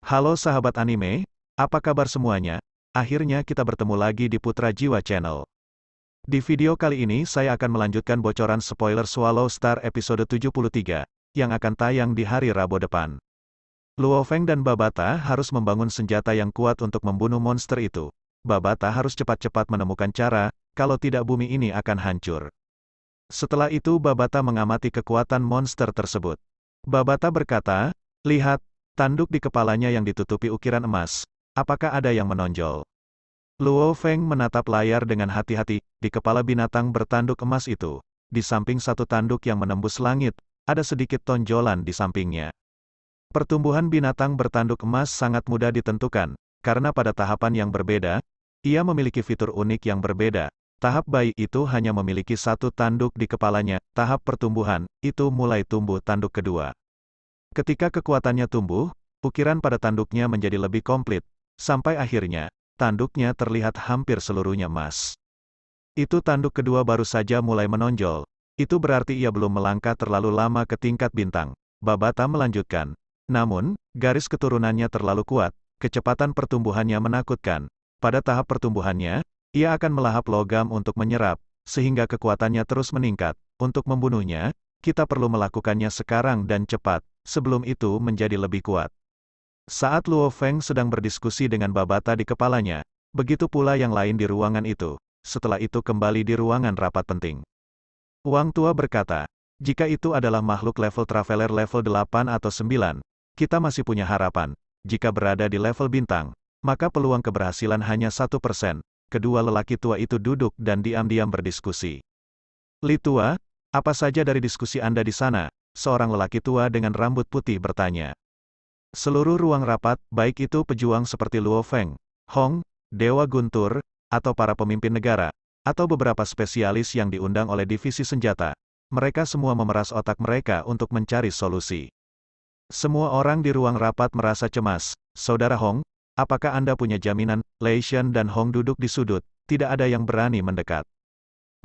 Halo sahabat anime, apa kabar semuanya? Akhirnya kita bertemu lagi di Putra Jiwa Channel. Di video kali ini saya akan melanjutkan bocoran spoiler Swallow Star episode 73, yang akan tayang di hari Rabu depan. Luo Feng dan Babata harus membangun senjata yang kuat untuk membunuh monster itu. Babata harus cepat-cepat menemukan cara, kalau tidak bumi ini akan hancur. Setelah itu Babata mengamati kekuatan monster tersebut. Babata berkata, "Lihat, tanduk di kepalanya yang ditutupi ukiran emas. Apakah ada yang menonjol?" Luo Feng menatap layar dengan hati-hati. Di kepala binatang bertanduk emas itu, di samping satu tanduk yang menembus langit, ada sedikit tonjolan di sampingnya. Pertumbuhan binatang bertanduk emas sangat mudah ditentukan, karena pada tahapan yang berbeda, ia memiliki fitur unik yang berbeda. Tahap bayi itu hanya memiliki satu tanduk di kepalanya, tahap pertumbuhan, itu mulai tumbuh tanduk kedua. Ketika kekuatannya tumbuh, ukiran pada tanduknya menjadi lebih komplit, sampai akhirnya, tanduknya terlihat hampir seluruhnya emas. Itu tanduk kedua baru saja mulai menonjol, itu berarti ia belum melangkah terlalu lama ke tingkat bintang. Babata melanjutkan. Namun, garis keturunannya terlalu kuat, kecepatan pertumbuhannya menakutkan. Pada tahap pertumbuhannya, ia akan melahap logam untuk menyerap, sehingga kekuatannya terus meningkat. Untuk membunuhnya, kita perlu melakukannya sekarang dan cepat, sebelum itu menjadi lebih kuat. Saat Luo Feng sedang berdiskusi dengan Babata di kepalanya, begitu pula yang lain di ruangan itu. Setelah itu kembali di ruangan rapat penting. Wang Tua berkata, "Jika itu adalah makhluk level Traveler level 8 atau 9, kita masih punya harapan. Jika berada di level bintang, maka peluang keberhasilan hanya 1%. Kedua lelaki tua itu duduk dan diam-diam berdiskusi. "Li Tua, apa saja dari diskusi Anda di sana?" Seorang lelaki tua dengan rambut putih bertanya. Seluruh ruang rapat, baik itu pejuang seperti Luo Feng, Hong, Dewa Guntur, atau para pemimpin negara, atau beberapa spesialis yang diundang oleh divisi senjata, mereka semua memeras otak mereka untuk mencari solusi. Semua orang di ruang rapat merasa cemas. "Saudara Hong, apakah Anda punya jaminan?" Lei Shen dan Hong duduk di sudut, tidak ada yang berani mendekat.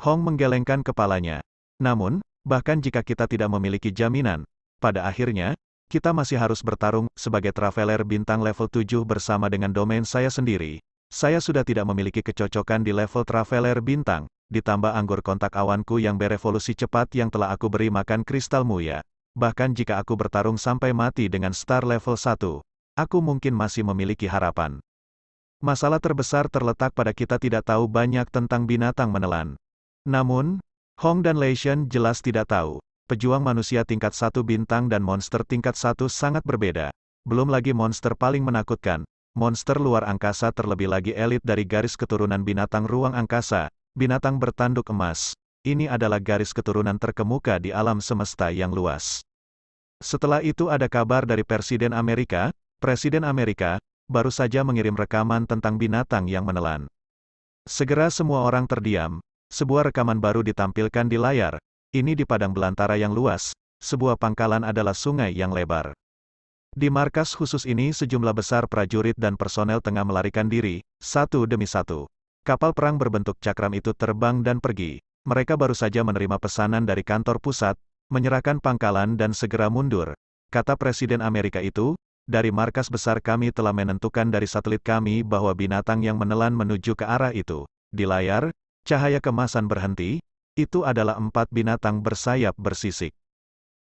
Hong menggelengkan kepalanya. "Namun, bahkan jika kita tidak memiliki jaminan, pada akhirnya, kita masih harus bertarung." Sebagai Traveler bintang level 7 bersama dengan domain saya sendiri, saya sudah tidak memiliki kecocokan di level Traveler bintang, ditambah anggur kontak awanku yang berevolusi cepat yang telah aku beri makan kristal muya. Bahkan jika aku bertarung sampai mati dengan star level 1, aku mungkin masih memiliki harapan. Masalah terbesar terletak pada kita tidak tahu banyak tentang binatang menelan. Namun, Hong dan Lei Shen jelas tidak tahu. Pejuang manusia tingkat 1 bintang dan monster tingkat 1 sangat berbeda. Belum lagi monster paling menakutkan, monster luar angkasa terlebih lagi elit dari garis keturunan binatang ruang angkasa, binatang bertanduk emas. Ini adalah garis keturunan terkemuka di alam semesta yang luas. Setelah itu ada kabar dari Presiden Amerika baru saja mengirim rekaman tentang binatang yang menelan. Segera semua orang terdiam, sebuah rekaman baru ditampilkan di layar. Ini di padang belantara yang luas, sebuah pangkalan adalah sungai yang lebar. Di markas khusus ini sejumlah besar prajurit dan personel tengah melarikan diri, satu demi satu. Kapal perang berbentuk cakram itu terbang dan pergi. Mereka baru saja menerima pesanan dari kantor pusat, menyerahkan pangkalan dan segera mundur. Kata Presiden Amerika itu, "Dari markas besar kami telah menentukan dari satelit kami bahwa binatang yang menelan menuju ke arah itu." Di layar, cahaya kemasan berhenti, itu adalah 4 binatang bersayap bersisik.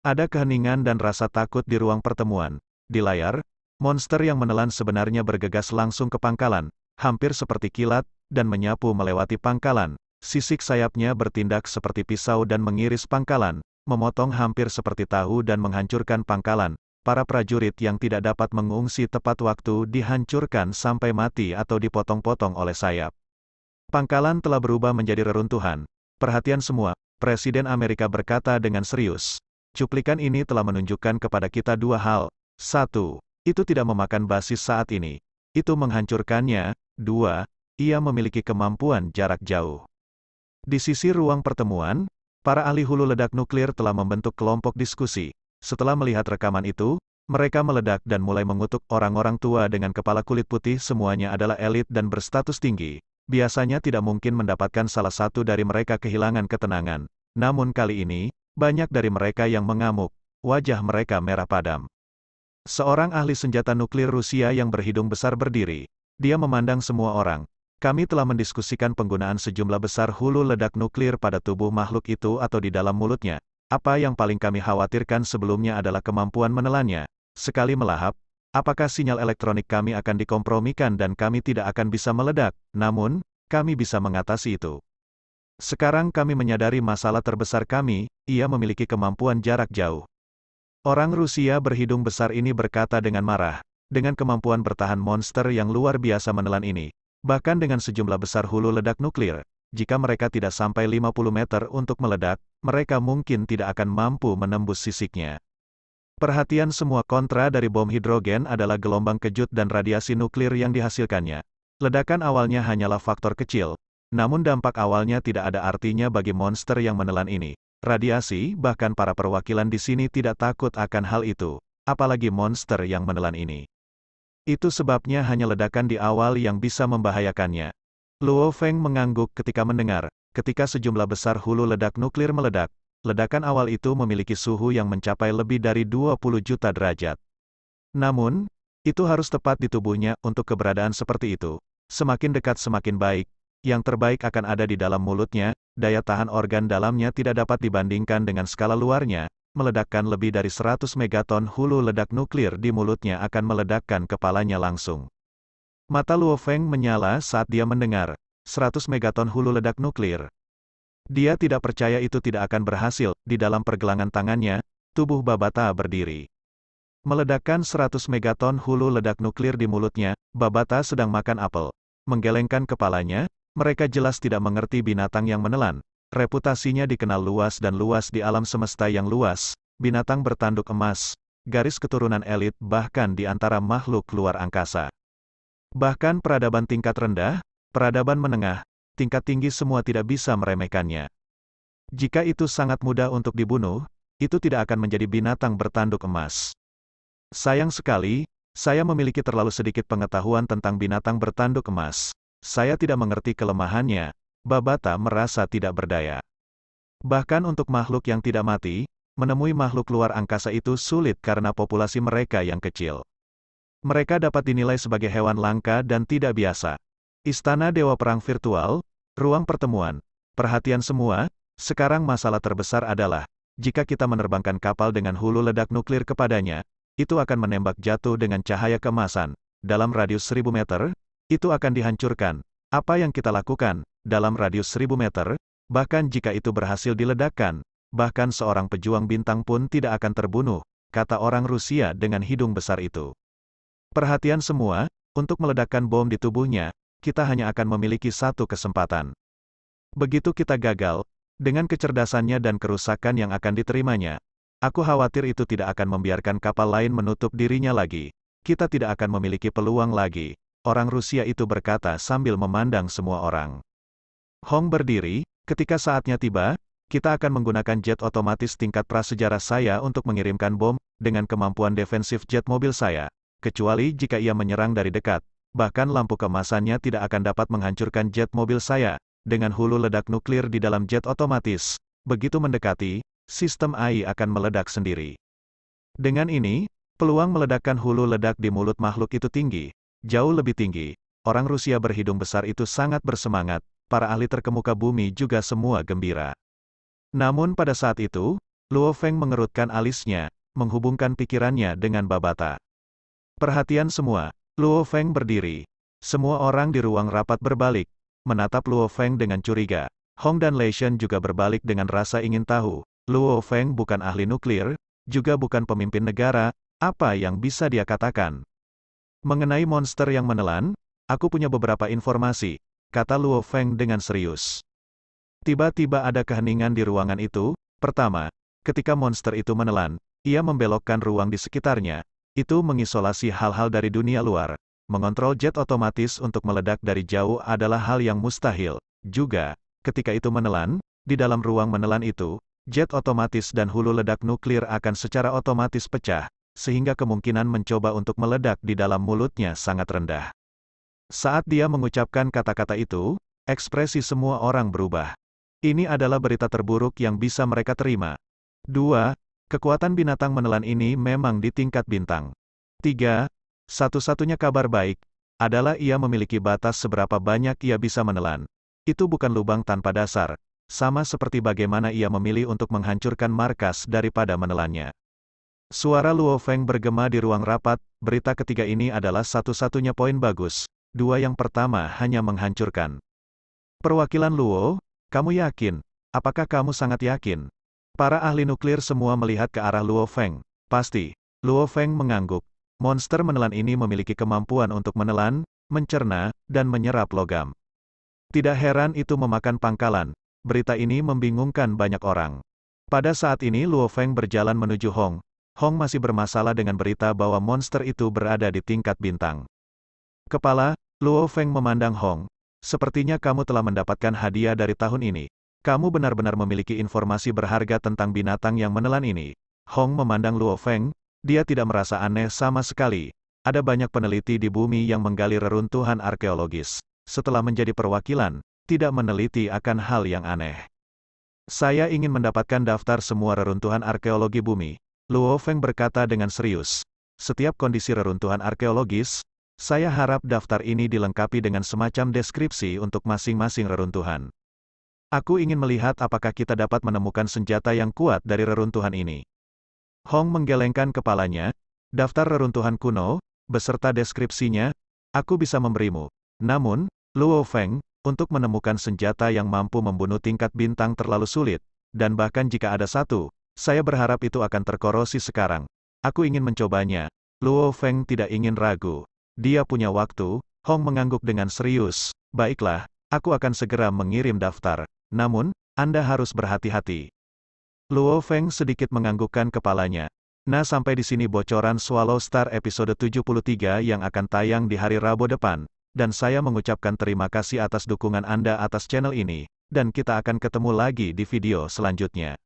Ada keheningan dan rasa takut di ruang pertemuan. Di layar, monster yang menelan sebenarnya bergegas langsung ke pangkalan, hampir seperti kilat, dan menyapu melewati pangkalan. Sisik sayapnya bertindak seperti pisau dan mengiris pangkalan, memotong hampir seperti tahu dan menghancurkan pangkalan. Para prajurit yang tidak dapat mengungsi tepat waktu dihancurkan sampai mati atau dipotong-potong oleh sayap. Pangkalan telah berubah menjadi reruntuhan. "Perhatian semua," Presiden Amerika berkata dengan serius. "Cuplikan ini telah menunjukkan kepada kita dua hal. 1. Itu tidak memakan basis saat ini. Itu menghancurkannya. 2. Ia memiliki kemampuan jarak jauh." Di sisi ruang pertemuan, para ahli hulu ledak nuklir telah membentuk kelompok diskusi. Setelah melihat rekaman itu, mereka meledak dan mulai mengutuk orang-orang tua dengan kepala kulit putih. Semuanya adalah elit dan berstatus tinggi. Biasanya tidak mungkin mendapatkan salah satu dari mereka kehilangan ketenangan. Namun kali ini, banyak dari mereka yang mengamuk. Wajah mereka merah padam. Seorang ahli senjata nuklir Rusia yang berhidung besar berdiri. Dia memandang semua orang. Kami telah mendiskusikan penggunaan sejumlah besar hulu ledak nuklir pada tubuh makhluk itu atau di dalam mulutnya. Apa yang paling kami khawatirkan sebelumnya adalah kemampuan menelannya. Sekali melahap, apakah sinyal elektronik kami akan dikompromikan dan kami tidak akan bisa meledak, namun, kami bisa mengatasi itu. Sekarang kami menyadari masalah terbesar kami, ia memiliki kemampuan jarak jauh. Orang Rusia berhidung besar ini berkata dengan marah, dengan kemampuan bertahan monster yang luar biasa menelan ini, bahkan dengan sejumlah besar hulu ledak nuklir, jika mereka tidak sampai 50 meter untuk meledak, mereka mungkin tidak akan mampu menembus sisiknya. Perhatian semua kontra dari bom hidrogen adalah gelombang kejut dan radiasi nuklir yang dihasilkannya. Ledakan awalnya hanyalah faktor kecil, namun dampak awalnya tidak ada artinya bagi monster yang menelan ini. Radiasi, bahkan para perwakilan di sini tidak takut akan hal itu, apalagi monster yang menelan ini. Itu sebabnya hanya ledakan di awal yang bisa membahayakannya. Luo Feng mengangguk ketika mendengar, ketika sejumlah besar hulu ledak nuklir meledak, ledakan awal itu memiliki suhu yang mencapai lebih dari 20 juta derajat. Namun, itu harus tepat di tubuhnya untuk keberadaan seperti itu. Semakin dekat semakin baik. Yang terbaik akan ada di dalam mulutnya, daya tahan organ dalamnya tidak dapat dibandingkan dengan skala luarnya, meledakkan lebih dari 100 megaton hulu ledak nuklir di mulutnya akan meledakkan kepalanya langsung. Mata Luo Feng menyala saat dia mendengar, 100 megaton hulu ledak nuklir. Dia tidak percaya itu tidak akan berhasil, di dalam pergelangan tangannya, tubuh Babata berdiri. Meledakkan 100 megaton hulu ledak nuklir di mulutnya, Babata sedang makan apel. Menggelengkan kepalanya, mereka jelas tidak mengerti binatang yang menelan. Reputasinya dikenal luas dan luas di alam semesta yang luas, binatang bertanduk emas, garis keturunan elit bahkan di antara makhluk luar angkasa. Bahkan peradaban tingkat rendah, peradaban menengah, tingkat tinggi semua tidak bisa meremehkannya. Jika itu sangat mudah untuk dibunuh, itu tidak akan menjadi binatang bertanduk emas. Sayang sekali, saya memiliki terlalu sedikit pengetahuan tentang binatang bertanduk emas. Saya tidak mengerti kelemahannya. Babata merasa tidak berdaya. Bahkan untuk makhluk yang tidak mati, menemui makhluk luar angkasa itu sulit karena populasi mereka yang kecil. Mereka dapat dinilai sebagai hewan langka dan tidak biasa. Istana Dewa Perang Virtual, ruang pertemuan. Perhatian semua, sekarang masalah terbesar adalah, jika kita menerbangkan kapal dengan hulu ledak nuklir kepadanya, itu akan menembak jatuh dengan cahaya keemasan, dalam radius 1000 meter, itu akan dihancurkan. Apa yang kita lakukan, dalam radius 1000 meter, bahkan jika itu berhasil diledakkan, bahkan seorang pejuang bintang pun tidak akan terbunuh, kata orang Rusia dengan hidung besar itu. Perhatian semua, untuk meledakkan bom di tubuhnya, kita hanya akan memiliki satu kesempatan. Begitu kita gagal, dengan kecerdasannya dan kerusakan yang akan diterimanya, aku khawatir itu tidak akan membiarkan kapal lain menutup dirinya lagi. Kita tidak akan memiliki peluang lagi. Orang Rusia itu berkata sambil memandang semua orang. Hong berdiri, ketika saatnya tiba, kita akan menggunakan jet otomatis tingkat prasejarah saya untuk mengirimkan bom, dengan kemampuan defensif jet mobil saya. Kecuali jika ia menyerang dari dekat, bahkan lampu kemasannya tidak akan dapat menghancurkan jet mobil saya, dengan hulu ledak nuklir di dalam jet otomatis. Begitu mendekati, sistem AI akan meledak sendiri. Dengan ini, peluang meledakkan hulu ledak di mulut makhluk itu tinggi. Jauh lebih tinggi. Orang Rusia berhidung besar itu sangat bersemangat, para ahli terkemuka bumi juga semua gembira. Namun pada saat itu, Luo Feng mengerutkan alisnya, menghubungkan pikirannya dengan Babata. Perhatian semua, Luo Feng berdiri. Semua orang di ruang rapat berbalik, menatap Luo Feng dengan curiga. Hong dan Lei Shen juga berbalik dengan rasa ingin tahu. Luo Feng bukan ahli nuklir, juga bukan pemimpin negara, apa yang bisa dia katakan? Mengenai monster yang menelan, aku punya beberapa informasi, kata Luo Feng dengan serius. Tiba-tiba ada keheningan di ruangan itu. Pertama, ketika monster itu menelan, ia membelokkan ruang di sekitarnya. Itu mengisolasi hal-hal dari dunia luar. Mengontrol jet otomatis untuk meledak dari jauh adalah hal yang mustahil. Juga, ketika itu menelan, di dalam ruang menelan itu, jet otomatis dan hulu ledak nuklir akan secara otomatis pecah, sehingga kemungkinan mencoba untuk meledak di dalam mulutnya sangat rendah. Saat dia mengucapkan kata-kata itu, ekspresi semua orang berubah. Ini adalah berita terburuk yang bisa mereka terima. 2. Kekuatan binatang menelan ini memang di tingkat bintang. 3. Satu-satunya kabar baik, adalah ia memiliki batas seberapa banyak ia bisa menelan. Itu bukan lubang tanpa dasar, sama seperti bagaimana ia memilih untuk menghancurkan markas daripada menelannya. Suara Luo Feng bergema di ruang rapat, berita ketiga ini adalah satu-satunya poin bagus, dua yang pertama hanya menghancurkan. Perwakilan Luo, kamu yakin? Apakah kamu sangat yakin? Para ahli nuklir semua melihat ke arah Luo Feng. Pasti. Luo Feng mengangguk. Monster menelan ini memiliki kemampuan untuk menelan, mencerna, dan menyerap logam. Tidak heran itu memakan pangkalan. Berita ini membingungkan banyak orang. Pada saat ini Luo Feng berjalan menuju Hong. Hong masih bermasalah dengan berita bahwa monster itu berada di tingkat bintang. Kepala, Luo Feng memandang Hong. Sepertinya kamu telah mendapatkan hadiah dari tahun ini. Kamu benar-benar memiliki informasi berharga tentang binatang yang menelan ini. Hong memandang Luo Feng, dia tidak merasa aneh sama sekali. Ada banyak peneliti di bumi yang menggali reruntuhan arkeologis. Setelah menjadi perwakilan, tidak meneliti akan hal yang aneh. Saya ingin mendapatkan daftar semua reruntuhan arkeologi bumi. Luo Feng berkata dengan serius. Setiap kondisi reruntuhan arkeologis, saya harap daftar ini dilengkapi dengan semacam deskripsi untuk masing-masing reruntuhan. Aku ingin melihat apakah kita dapat menemukan senjata yang kuat dari reruntuhan ini. Hong menggelengkan kepalanya. Daftar reruntuhan kuno, beserta deskripsinya, aku bisa memberimu. Namun, Luo Feng, untuk menemukan senjata yang mampu membunuh tingkat bintang terlalu sulit, dan bahkan jika ada satu, saya berharap itu akan terkorosi sekarang. Aku ingin mencobanya. Luo Feng tidak ingin ragu. Dia punya waktu. Hong mengangguk dengan serius. Baiklah, aku akan segera mengirim daftar. Namun, Anda harus berhati-hati. Luo Feng sedikit menganggukkan kepalanya. Nah, sampai di sini bocoran Swallow Star episode 73 yang akan tayang di hari Rabu depan, dan saya mengucapkan terima kasih atas dukungan Anda atas channel ini, dan kita akan ketemu lagi di video selanjutnya.